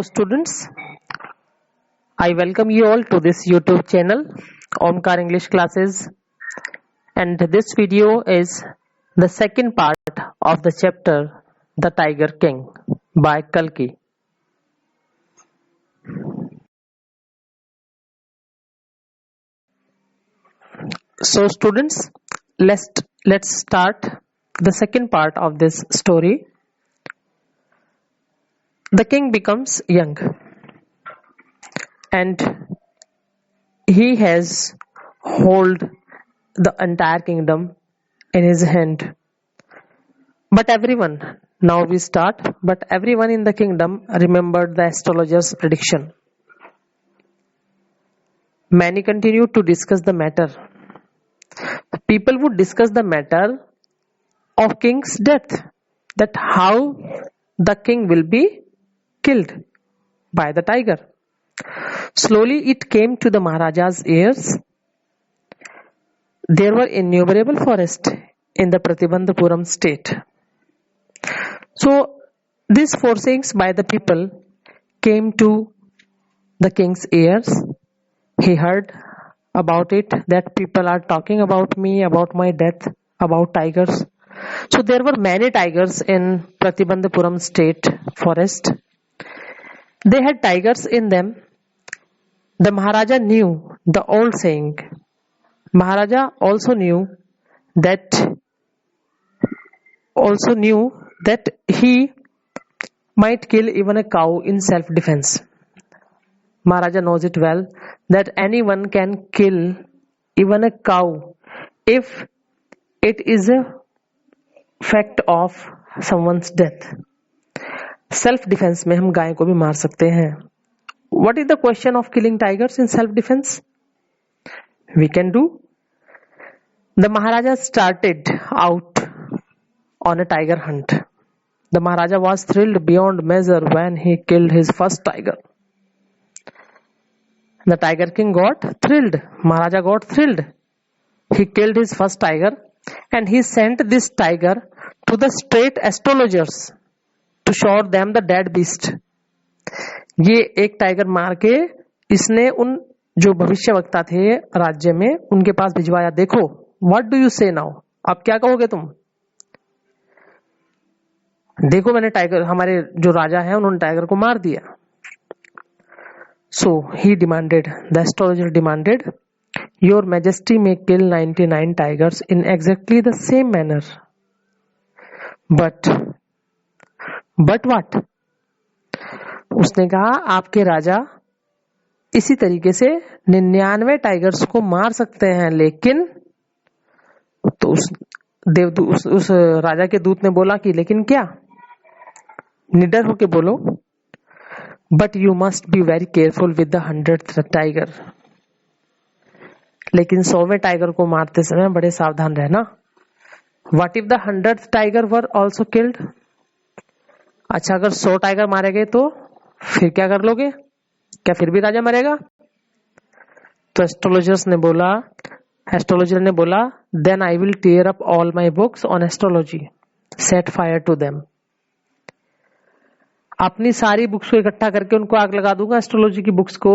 Students, I welcome you all to this YouTube channel, Omkar English Classes, and this video is the second part of the chapter The Tiger King by Kalki. So students, let's start the second part of this story. The king becomes young and he has hold the entire kingdom in his hand. But everyone, now we start, but everyone in the kingdom remembered the astrologer's prediction. Many continued to discuss the matter. People would discuss the matter of king's death, that how the king will be killed by the tiger. Slowly it came to the Maharaja's ears. There were innumerable forests in the Pratibandhapuram state. So these forcings by the people came to the king's ears. He heard about it, that people are talking about me, about my death, about tigers. So there were many tigers in Pratibandhapuram state forest. They had tigers in them. The Maharaja knew the old saying. Maharaja also knew that he might kill even a cow in self-defense. Maharaja knows it well that anyone can kill even a cow if it is a fact of someone's death. Self-defense में हम गाय को भी मार सकते हैं. What is the question of killing tigers in self-defense? We can do. The Maharaja started out on a tiger hunt. The Maharaja was thrilled beyond measure when he killed his first tiger. The Tiger King got thrilled. Maharaja got thrilled. He killed his first tiger and he sent this tiger to the state astrologers to show them the dead beast. ये एक tiger मार के इसने उन जो भविष्य वक्ता थे राज्य में उनके पास भिजवाया. देखो, व्हाट डू यू से नाउ, अब क्या कहोगे तुम? देखो मैंने टाइगर, हमारे जो राजा है उन्होंने टाइगर को मार दिया. So he demanded, the astrologer demanded, Your Majesty may kill 99 tigers in exactly the same manner. But what? उसने कहा आपके राजा इसी तरीके से 99 टाइगर्स को मार सकते हैं, लेकिन तो उस राजा के दूत ने बोला कि लेकिन क्या? निडर होके बोलो. But you must be very careful with the 100th tiger. लेकिन 100वें टाइगर को मारते समय बड़े सावधान रहना. What if the 100th tiger were also killed? अच्छा, अगर 100 टाइगर मारे गए तो फिर क्या कर लोगे? क्या फिर भी राजा मरेगा? तो एस्ट्रोलॉजर ने बोला Then I will tear up all my books on astrology, set fire to them. अपनी सारी बुक्स को इकट्ठा करके उनको आग लगा दूंगा, एस्ट्रोलॉजी की बुक्स को.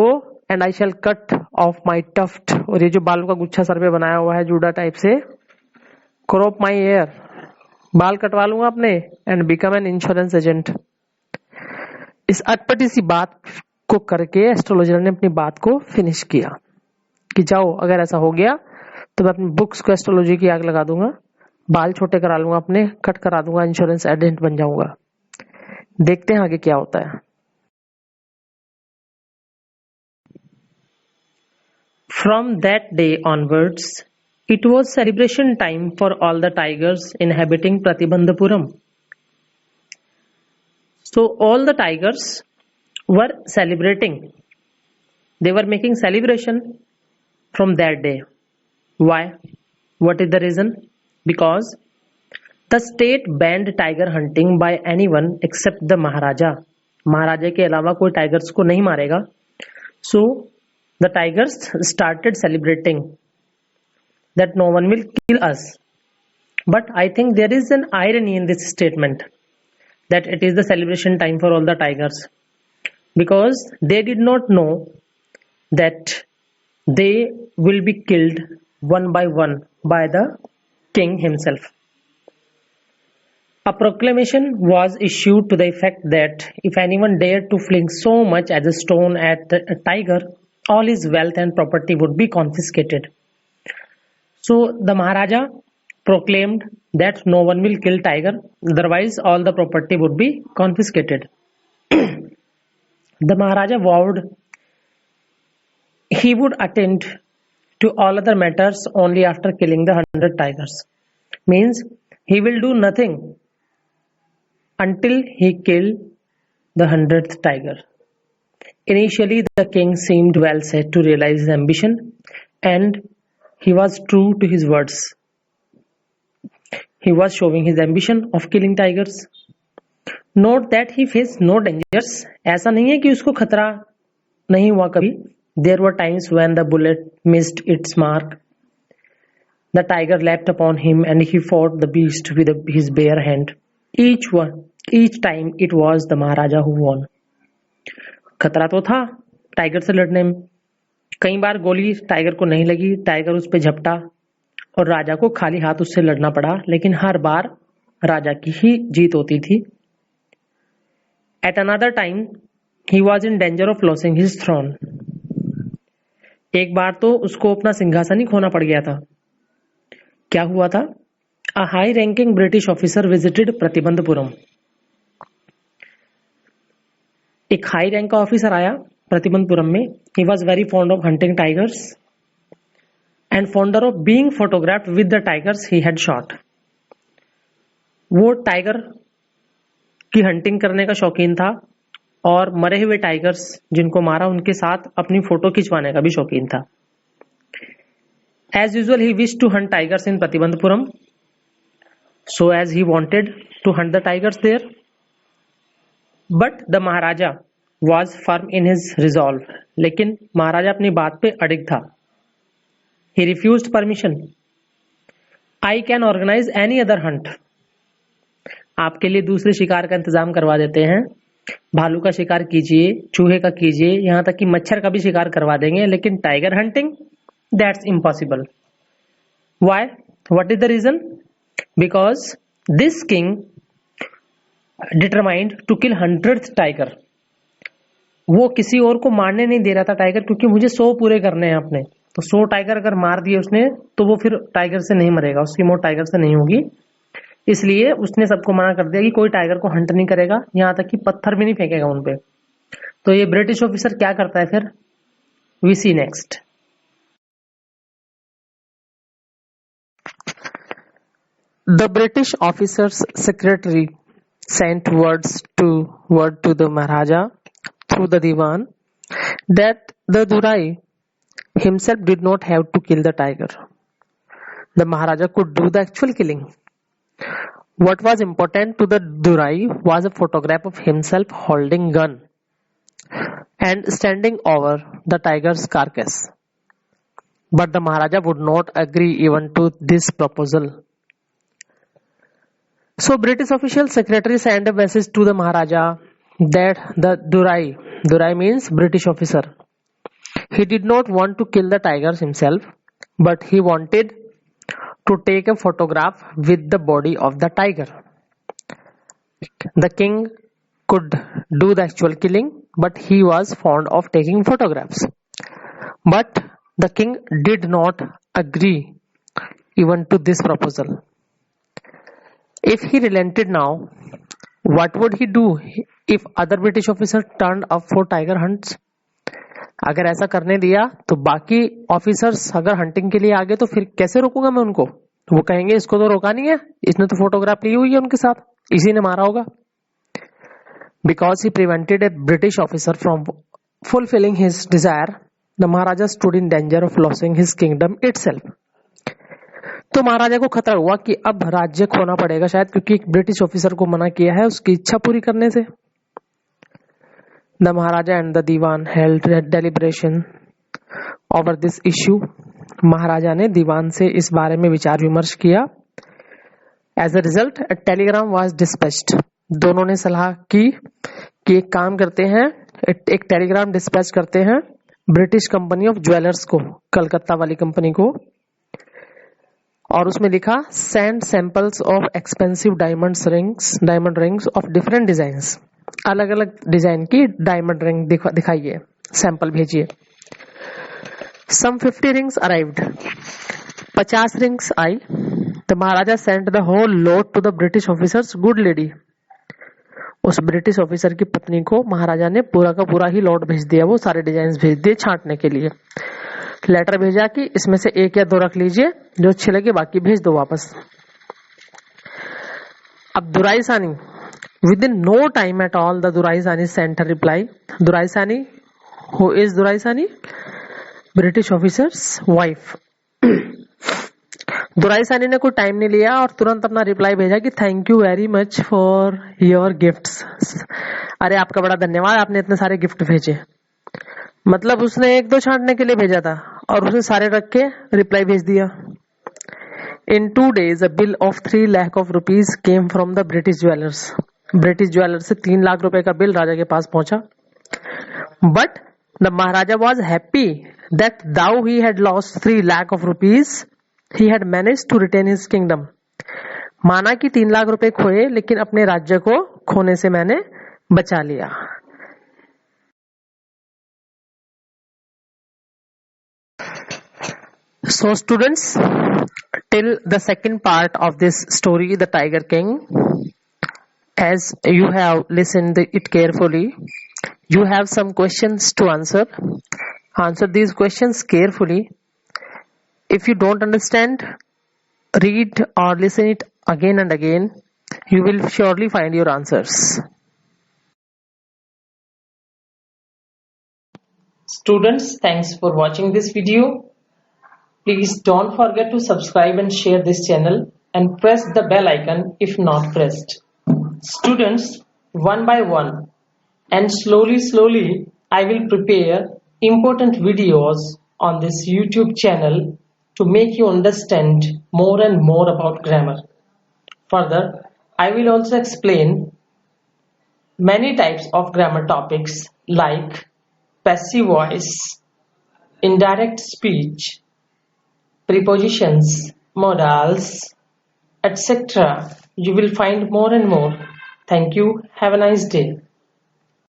And I shall cut off my tuft, और ये जो बालों का गुच्छा सर पे बनाया हुआ है जूडा टाइप से, क्रॉप माई हेयर, बाल कटवा लूंगा अपने. And become an insurance agent. इस अटपटी सी बात को करके एस्ट्रोलॉजर ने अपनी बात को फिनिश किया कि जाओ, अगर ऐसा हो गया तो मैं अपनी बुक्स को एस्ट्रोलॉजी की आग लगा दूंगा, बाल छोटे करा लूंगा अपने, कट करा दूंगा, इंश्योरेंस एजेंट बन जाऊंगा. देखते हैं आगे क्या होता है. From that day onwards, it was celebration time for all the tigers inhabiting Pratibandhapuram. So all the tigers were celebrating. They were making celebration from that day. Why? What is the reason? Because the state banned tiger hunting by anyone except the Maharaja. महाराजा के अलावा कोई tigers को नहीं मारेगा. So the tigers started celebrating that no one will kill us. But I think there is an irony in this statement that it is the celebration time for all the tigers. because they did not know that they will be killed one by one by the king himself. A proclamation was issued to the effect that if anyone dared to fling so much as a stone at a tiger, all his wealth and property would be confiscated. So the Maharaja proclaimed that no one will kill tiger, otherwise all the property would be confiscated. The Maharaja vowed he would attend to all other matters only after killing the 100 tigers. Means he will do nothing until he killed the 100th tiger. Initially, the king seemed well set to realize his ambition, and he was true to his words. He was showing his ambition of killing tigers. Note that he faced no dangers. ऐसा नहीं है कि उसको खतरा नहीं हुआ कभी. There were times when the bullet missed its mark. The tiger leapt upon him and he fought the beast with his bare hand. Each time it was the Maharaja who won. खतरा तो था tiger से लड़ने में. कई बार गोली tiger को नहीं लगी, टाइगर उस पे झपटा और राजा को खाली हाथ उससे लड़ना पड़ा, लेकिन हर बार राजा की ही जीत होती थी. At another time, he was in danger of losing his throne. एक बार तो उसको अपना सिंहासन ही खोना पड़ गया था. क्या हुआ था? A high-ranking British officer visited Pratibandapuram. एक हाई रैंक का ऑफिसर आया प्रतिबंधपुरम में. He was very fond of hunting tigers and fonder of being photographed with the tigers he had shot. वो टाइगर की हंटिंग करने का शौकीन था और मरे हुए टाइगर्स जिनको मारा उनके साथ अपनी फोटो खिंचवाने का भी शौकीन था. As usual, he wished to hunt tigers in Pratibandhapuram. So as he wanted to hunt the tigers there. But the Maharaja was firm in his resolve. लेकिन महाराजा अपनी बात पे अडिग था. He refused permission. I can organize any other hunt. आपके लिए दूसरे शिकार का इंतजाम करवा देते हैं. भालू का शिकार कीजिए, चूहे का कीजिए, यहाँ तक कि मच्छर का भी शिकार करवा देंगे, लेकिन tiger hunting, that's impossible. Why? What is the reason? Because this king determined to kill 100th tiger. वो किसी और को मारने नहीं दे रहा था टाइगर, क्योंकि मुझे 100 पूरे करने हैं अपने. तो 100 टाइगर अगर मार दिए उसने तो वो फिर टाइगर से नहीं मरेगा, उसकी मौत टाइगर से नहीं होगी. इसलिए उसने सबको मना कर दिया कि कोई टाइगर को हंट नहीं करेगा, यहाँ तक कि पत्थर भी नहीं फेंकेगा उन पे. तो ये ब्रिटिश ऑफिसर क्या करता है फिर? We see next. The British officer's secretary sent word to the Maharaja through the Diwan that the Durai himself did not have to kill the tiger. The Maharaja could do the actual killing. What was important to the Durai was a photograph of himself holding gun and standing over the tiger's carcass. But the Maharaja would not agree even to this proposal. So British official secretary sent a message to the Maharaja that the Durai means British officer. He did not want to kill the tigers himself, but he wanted to take a photograph with the body of the tiger. The king could do the actual killing, but he was fond of taking photographs. But the king did not agree even to this proposal. If he relented now, what would he do if other British officers turned up for tiger hunts? अगर ऐसा करने दिया तो बाकी officers अगर hunting के लिए आ गए तो फिर कैसे रोकूंगा मैं उनको? वो कहेंगे इसको तो रोका नहीं है, इसने तो फोटोग्राफ ली हुई है उनके साथ, इसी ने मारा होगा. Because he prevented a British officer from fulfilling his desire, the Maharaja stood in danger of losing his kingdom itself. तो महाराजा को खतरा हुआ कि अब राज्य खोना पड़ेगा शायद, क्योंकि एक ब्रिटिश ऑफिसर को मना किया है उसकी इच्छा पूरी करने से. The Maharaja and the Diwan held deliberation over this issue. महाराजा ने दीवान से इस बारे में विचार विमर्श किया. As a result, a telegram was dispatched. दोनों ने सलाह की कि एक काम करते हैं, एक टेलीग्राम डिस्पैच करते हैं ब्रिटिश कंपनी ऑफ ज्वेलर्स को, कलकत्ता वाली कंपनी को, और उसमें लिखा send samples of expensive diamond rings of different designs, अलग अलग डिजाइन की डायमंड रिंग दिखाइए, सैंपल भेजिए। सम 50 रिंग्स अराइव्ड, 50 रिंग्स आई। The Maharaja sent the whole load to the British officer's good lady, उस ब्रिटिश ऑफिसर की पत्नी को महाराजा ने पूरा का पूरा ही लॉट भेज दिया, वो सारे डिजाइन भेज दिए छांटने के लिए। लेटर भेजा कि इसमें से 1 या 2 रख लीजिए, जो अच्छे लगे बाकी भेज दो वापस। अब Duraisani, within no time at all the Duraisani sent a reply. Duraisani, who is Duraisani? British officer's wife. Duraisani ने कोई टाइम नहीं लिया और तुरंत अपना रिप्लाई भेजा कि thank you very much for your gifts. अरे आपका बड़ा धन्यवाद, आपने इतने सारे गिफ्ट भेजे। मतलब उसने 1-2 छांटने के लिए भेजा था और उसने सारे रख के रिप्लाई भेज दिया। इन 2 days a bill of 3 lakh of rupees came from the British jewellers. British jewellers से 3 लाख रुपए का बिल राजा के पास पहुंचा। But the Maharaja was happy that though he had lost 3 lakh of rupees, he had managed to retain his kingdom। माना कि 3 लाख रुपए खोए, लेकिन अपने राज्य को खोने से मैंने बचा लिया। So students, till the second part of this story, The Tiger King, as you have listened it carefully, you have some questions to answer. Answer these questions carefully. If you don't understand, read or listen it again and again. You will surely find your answers. Students, thanks for watching this video. Please don't forget to subscribe and share this channel and press the bell icon if not pressed. Students, one by one and slowly I will prepare important videos on this YouTube channel to make you understand more and more about grammar. Further, I will also explain many types of grammar topics like passive voice, indirect speech, prepositions, modals, etc. You will find more and more. Thank you. Have a nice day.